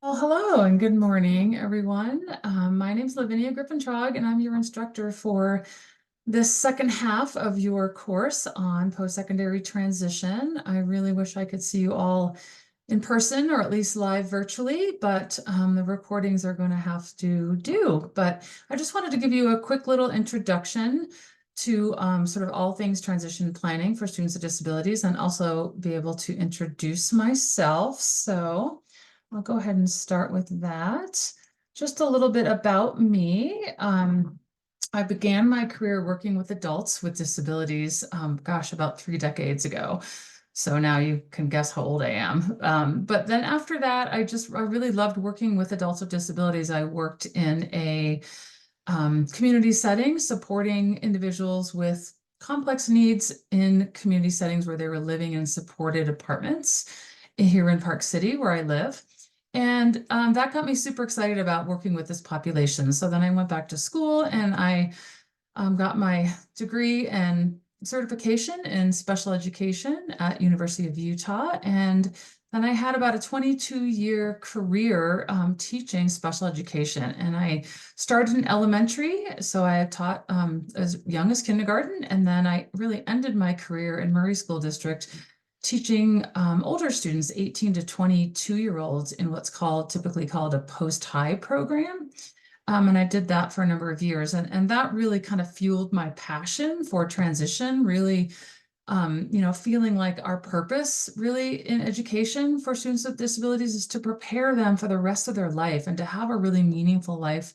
Well, hello and good morning, everyone. My name is Lavinia Griffin-Trog, and I'm your instructor for this second half of your course on post-secondary transition. I really wish I could see you all in person or at least live virtually, but the recordings are going to have to do. But I just wanted to give you a quick little introduction to sort of all things transition planning for students with disabilities and also be able to introduce myself. So I'll go ahead and start with that. Just a little bit about me. I began my career working with adults with disabilities, gosh, about 3 decades ago. So now you can guess how old I am. But then after that, I really loved working with adults with disabilities. I worked in a community setting, supporting individuals with complex needs in community settings where they were living in supported apartments here in Park City, where I live. And that got me super excited about working with this population. So then I went back to school and I got my degree and certification in special education at University of Utah. And then I had about a 22-year career teaching special education. And I started in elementary, so I had taught as young as kindergarten. And then I really ended my career in Murray School District teaching older students, 18 to 22-year-olds, in what's typically called a post-high program. And I did that for a number of years. And that really kind of fueled my passion for transition, really, feeling like our purpose really in education for students with disabilities is to prepare them for the rest of their life and to have a really meaningful life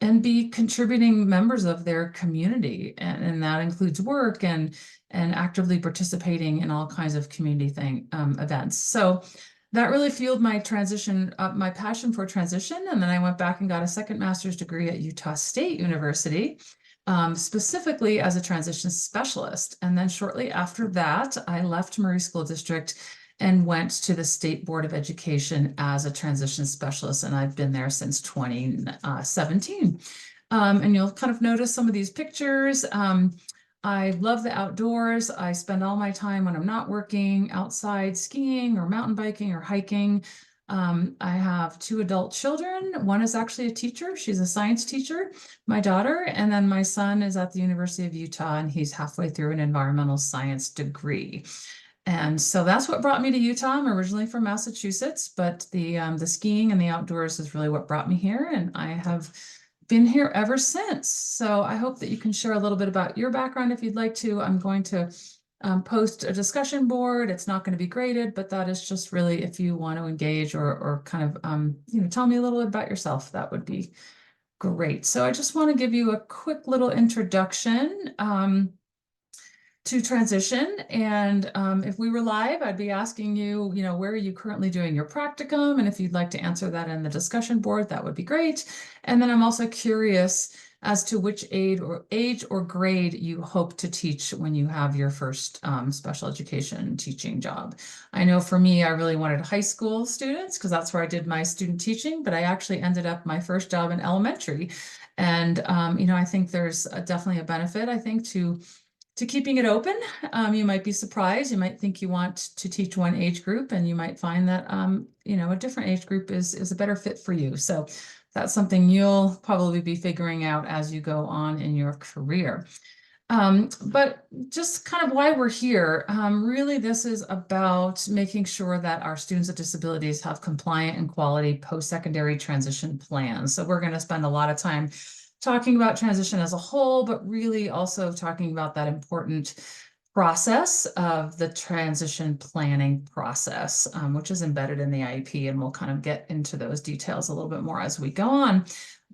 and be contributing members of their community. And that includes work and actively participating in all kinds of community events. So that really fueled my transition, my passion for transition. And then I went back and got a second master's degree at Utah State University, specifically as a transition specialist. And then shortly after that, I left Murray School District and went to the State Board of Education as a transition specialist. And I've been there since 2017. And you'll kind of notice some of these pictures. I love the outdoors. I spend all my time when I'm not working outside skiing or mountain biking or hiking. I have 2 adult children. One is actually a teacher. She's a science teacher, my daughter. And then my son is at the University of Utah and he's halfway through an environmental science degree. And so that's what brought me to Utah. I'm originally from Massachusetts, but the skiing and the outdoors is really what brought me here. And I have been here ever since. So I hope that you can share a little bit about your background if you'd like to. I'm going to post a discussion board. It's not going to be graded, but that is just really if you want to engage or kind of, tell me a little bit about yourself, that would be great. So I just want to give you a quick little introduction to transition. And if we were live, I'd be asking you, where are you currently doing your practicum? And if you'd like to answer that in the discussion board, that would be great. And then I'm also curious as to which age or grade you hope to teach when you have your first special education teaching job. I know for me, I really wanted high school students because that's where I did my student teaching, but I actually ended up my first job in elementary. And, I think there's definitely a benefit, I think, to keeping it open. You might be surprised. You might think you want to teach one age group and you might find that, a different age group is a better fit for you. So that's something you'll probably be figuring out as you go on in your career. But just kind of why we're here, really this is about making sure that our students with disabilities have compliant and quality post-secondary transition plans. So we're going to spend a lot of time talking about transition as a whole, but really also talking about that important process of the transition planning process, which is embedded in the IEP, and we'll kind of get into those details a little bit more as we go on.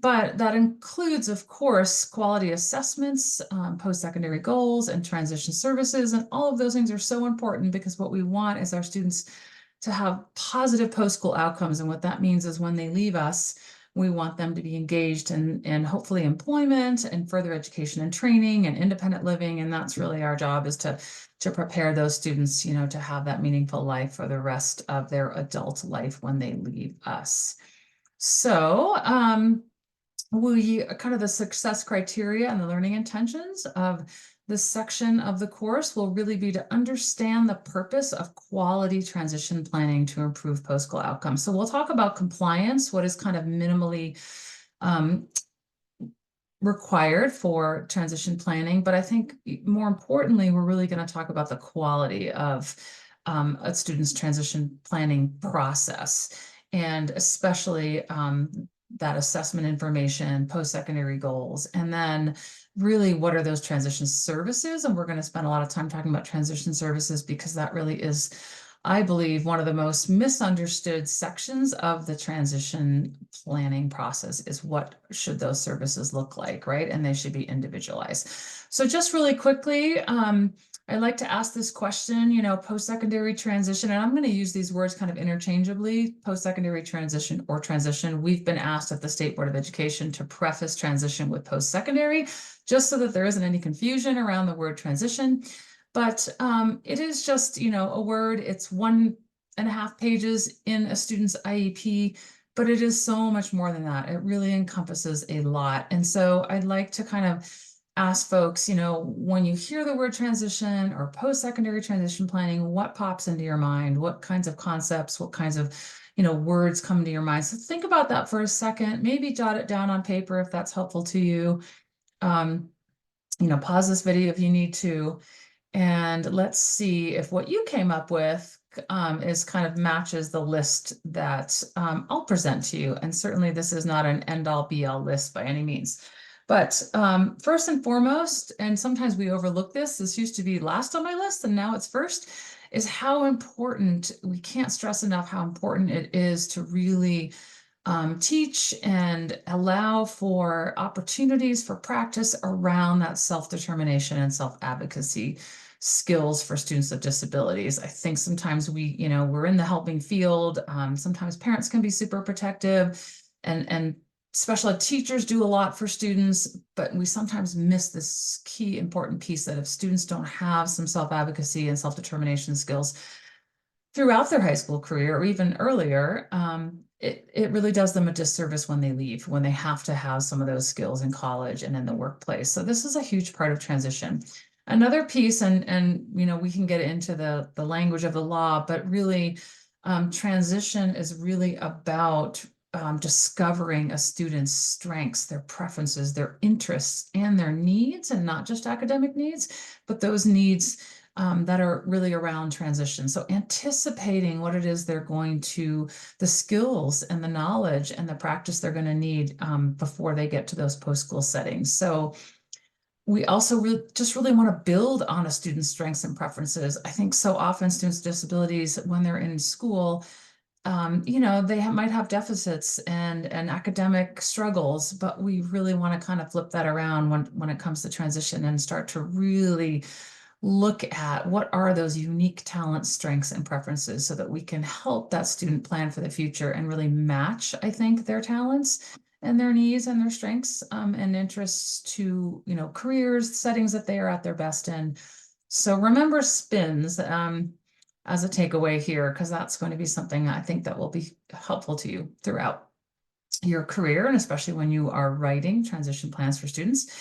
But that includes, of course, quality assessments, post-secondary goals, and transition services. And all of those things are so important because what we want is our students to have positive post-school outcomes. And what that means is when they leave us, we want them to be engaged in hopefully employment and further education and training and independent living. And that's really our job, is to prepare those students, to have that meaningful life for the rest of their adult life when they leave us. So we kind of the success criteria and the learning intentions of this section of the course will really be to understand the purpose of quality transition planning to improve post-school outcomes. So we'll talk about compliance, what is kind of minimally required for transition planning, but I think more importantly, we're really going to talk about the quality of a student's transition planning process, and especially that assessment information, post-secondary goals, and then really what are those transition services. And we're going to spend a lot of time talking about transition services because that really is, I believe, one of the most misunderstood sections of the transition planning process is what should those services look like, right? And they should be individualized. So just really quickly, I'd like to ask this question, post-secondary transition, and I'm going to use these words kind of interchangeably, post-secondary transition or transition. We've been asked at the State Board of Education to preface transition with post-secondary, just so that there isn't any confusion around the word transition. But it is just, a word. It's 1.5 pages in a student's IEP, but it is so much more than that. It really encompasses a lot. And so I'd like to kind of ask folks, when you hear the word transition or post-secondary transition planning, what pops into your mind? What kinds of concepts, what kinds of, words come to your mind? So think about that for a second, maybe jot it down on paper if that's helpful to you. Pause this video if you need to. And let's see if what you came up with is kind of matches the list that I'll present to you. And certainly this is not an end-all be-all list by any means. But first and foremost, and sometimes we overlook this used to be last on my list and now it's first, is how important, we can't stress enough how important it is to really teach and allow for opportunities for practice around that self-determination and self-advocacy skills for students with disabilities. I think sometimes we're in the helping field. Sometimes parents can be super protective and special ed teachers do a lot for students, but we sometimes miss this key important piece that if students don't have some self-advocacy and self-determination skills throughout their high school career or even earlier, it really does them a disservice when they leave, when they have to have some of those skills in college and in the workplace. So this is a huge part of transition. Another piece, and we can get into the language of the law, but really transition is really about discovering a student's strengths, their preferences, their interests, and their needs, and not just academic needs, but those needs that are really around transition. So anticipating what it is they're going to, the skills and the knowledge and the practice they're going to need before they get to those post-school settings. So we also just really want to build on a student's strengths and preferences. I think so often students with disabilities, when they're in school, they might have deficits and academic struggles, but we really want to kind of flip that around when it comes to transition and start to really look at what are those unique talents, strengths, and preferences so that we can help that student plan for the future and really match, I think, their talents and their needs and their strengths and interests to, careers, settings that they are at their best in. So remember SPINS as a takeaway here, because that's going to be something I think that will be helpful to you throughout your career, and especially when you are writing transition plans for students.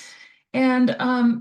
And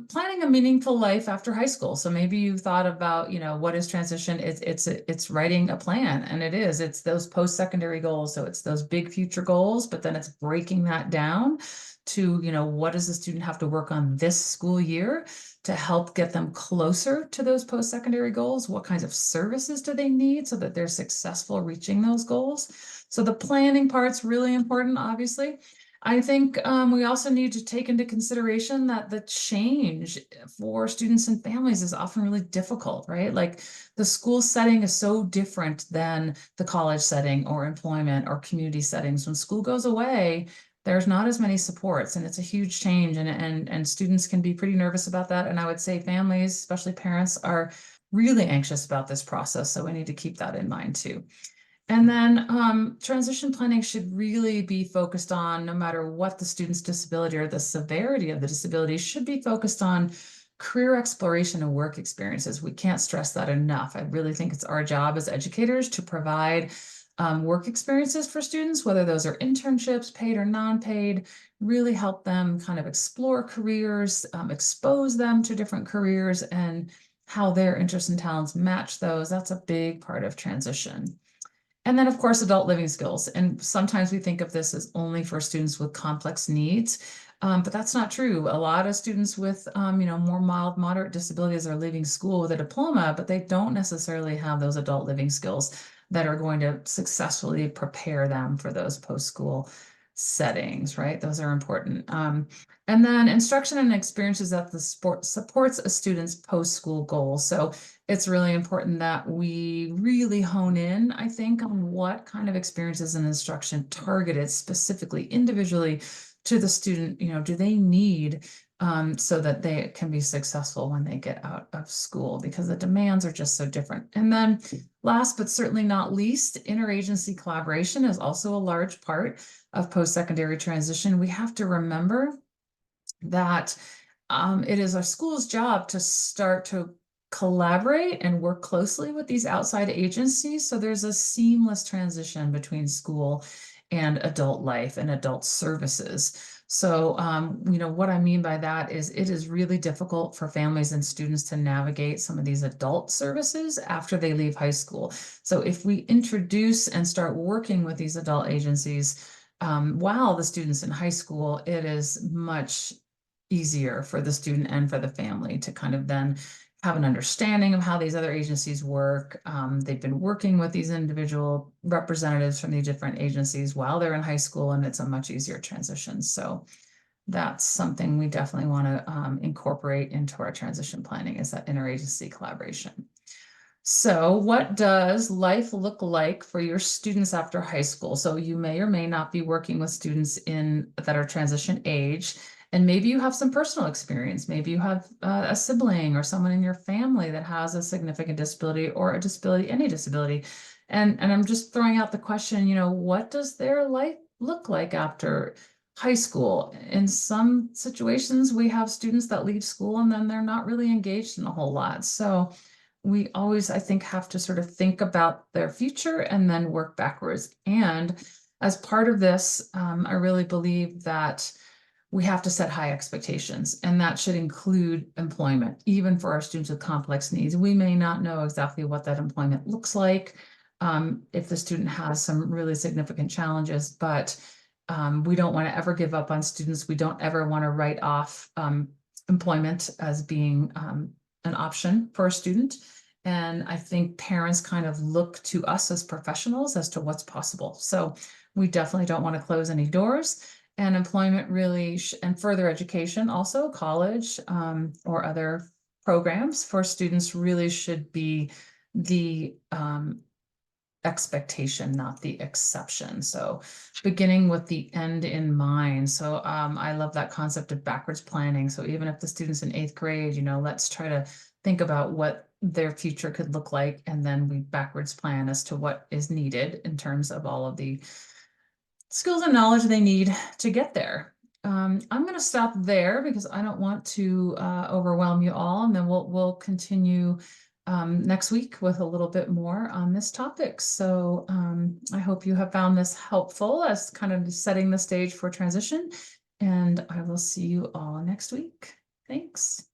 planning a meaningful life after high school. So maybe you thought about, what is transition? It's writing a plan, and it's those post-secondary goals. So it's those big future goals, but then it's breaking that down to, what does the student have to work on this school year to help get them closer to those post-secondary goals? What kinds of services do they need so that they're successful reaching those goals? So the planning part's really important, obviously. I think we also need to take into consideration that the change for students and families is often really difficult, right? Like the school setting is so different than the college setting or employment or community settings. When school goes away, there's not as many supports, and it's a huge change, and students can be pretty nervous about that. And I would say families, especially parents, are really anxious about this process. So we need to keep that in mind too. And then transition planning should really be focused on, no matter what the student's disability or the severity of the disability, should be focused on career exploration and work experiences. We can't stress that enough. I really think it's our job as educators to provide work experiences for students, whether those are internships, paid or non-paid, really help them kind of explore careers, expose them to different careers and how their interests and talents match those. That's a big part of transition. And then, of course, adult living skills. And sometimes we think of this as only for students with complex needs, but that's not true. A lot of students with, more mild, moderate disabilities are leaving school with a diploma, but they don't necessarily have those adult living skills that are going to successfully prepare them for those post-school settings, right? Those are important. And then instruction and experiences that the sport supports a student's post-school goals. So it's really important that we really hone in, I think, on what kind of experiences and instruction targeted specifically, individually to the student, do they need so that they can be successful when they get out of school, because the demands are just so different. And then last but certainly not least, interagency collaboration is also a large part of post-secondary transition. We have to remember that it is our school's job to start to collaborate and work closely with these outside agencies. So there's a seamless transition between school and adult life and adult services. So, what I mean by that is it is really difficult for families and students to navigate some of these adult services after they leave high school. So if we introduce and start working with these adult agencies while the student's in high school, it is much easier for the student and for the family to kind of then have an understanding of how these other agencies work. They've been working with these individual representatives from the different agencies while they're in high school, and it's a much easier transition. So that's something we definitely want to incorporate into our transition planning, is that interagency collaboration. So what does life look like for your students after high school? So you may or may not be working with students that are transition age. And maybe you have some personal experience. Maybe you have a sibling or someone in your family that has a significant disability or a disability, any disability. And I'm just throwing out the question, what does their life look like after high school? In some situations, we have students that leave school and then they're not really engaged in a whole lot. So we always, I think, have to sort of think about their future and then work backwards. And as part of this, I really believe that we have to set high expectations, and that should include employment, even for our students with complex needs. We may not know exactly what that employment looks like if the student has some really significant challenges, but we don't want to ever give up on students. We don't ever want to write off employment as being an option for a student. And I think parents kind of look to us as professionals as to what's possible. So we definitely don't want to close any doors. And employment really, and further education, also college or other programs for students, really should be the expectation, not the exception. So beginning with the end in mind. So I love that concept of backwards planning. So even if the student's in 8th grade, let's try to think about what their future could look like, and then we backwards plan as to what is needed in terms of all of the skills and knowledge they need to get there. I'm going to stop there because I don't want to overwhelm you all, and then we'll continue next week with a little bit more on this topic. So I hope you have found this helpful as kind of setting the stage for transition, and I will see you all next week. Thanks.